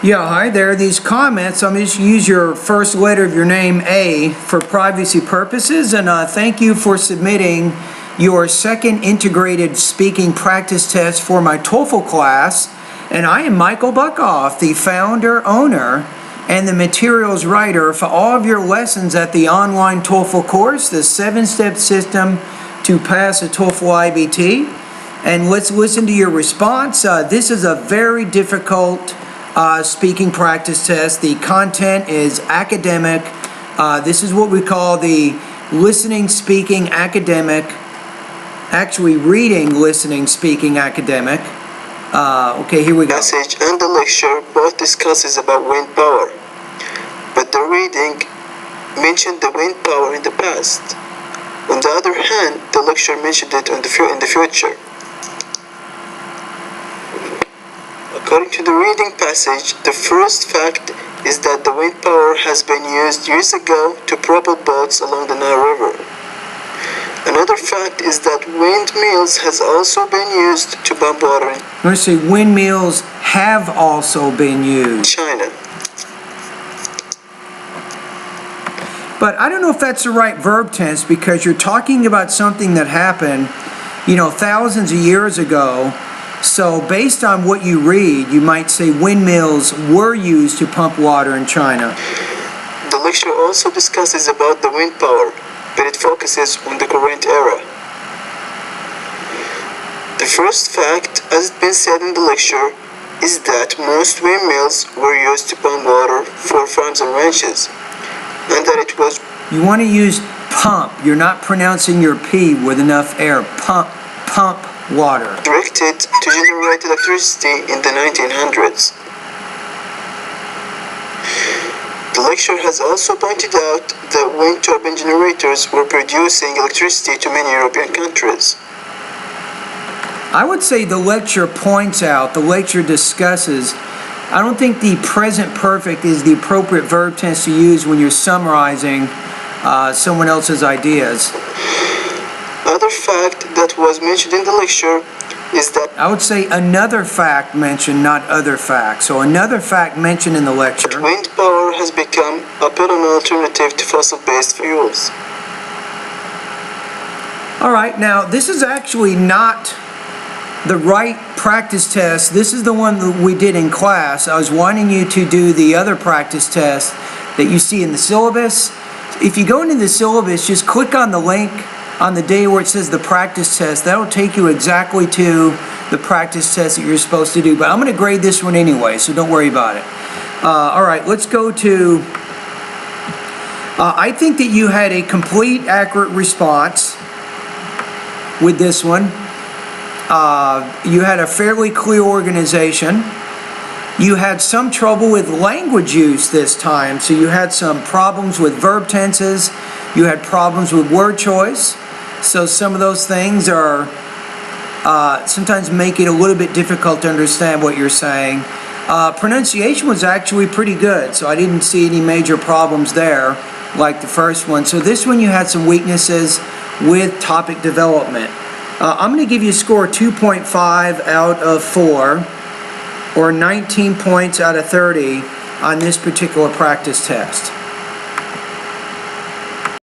Yeah, hi there. These comments, I'm just use your first letter of your name, A, for privacy purposes, and thank you for submitting your second integrated speaking practice test for my TOEFL class. And I am Michael Buckoff, the founder, owner, and the materials writer for all of your lessons at the online TOEFL course, the 7-step system to pass a TOEFL IBT. And let's listen to your response. This is a very difficult speaking practice test. The content is academic. This is what we call the listening, speaking, academic. Actually, reading, listening, speaking, academic. Okay, here we go. Passage and the lecture both discusses about wind power, but the reading mentioned the wind power in the past. On the other hand, the lecture mentioned it in the future. According to the reading passage, the first fact is that the wind power has been used years ago to propel boats along the Nile River. Another fact is that windmills has also been used to pump water in Let's see, windmills have also been used. China. But I don't know if that's the right verb tense, because you're talking about something that happened, thousands of years ago. So based on what you read, you might say windmills were used to pump water in China. The lecture also discusses about the wind power, but it focuses on the current era. The first fact, as it's been said in the lecture, is that most windmills were used to pump water for farms and ranches, and that it was... You want to use pump. You're not pronouncing your P with enough air. Pump water. Directed to generate electricity in the 1900s. The lecture has also pointed out that wind turbine generators were producing electricity to many European countries. I would say the lecture points out, the lecture discusses. I don't think the present perfect is the appropriate verb tense to use when you're summarizing someone else's ideas. Other fact that was mentioned in the lecture is that... I would say another fact mentioned, not other facts. So another fact mentioned in the lecture. Wind power has become a better alternative to fossil-based fuels. All right, now this is actually not the right practice test. This is the one that we did in class. I was wanting you to do the other practice test that you see in the syllabus. If you go into the syllabus, just click on the link on the day where it says the practice test. That'll take you exactly to the practice test that you're supposed to do. But I'm going to grade this one anyway, so don't worry about it. All right, let's go to... I think that you had a complete, accurate response with this one. You had a fairly clear organization. You had some trouble with language use this time, so you had some problems with verb tenses. You had problems with word choice. So some of those things are sometimes make it a little bit difficult to understand what you're saying. Pronunciation was actually pretty good, so I didn't see any major problems there like the first one. So this one you had some weaknesses with topic development. I'm going to give you a score 2.5 out of 4, or 19 points out of 30 on this particular practice test.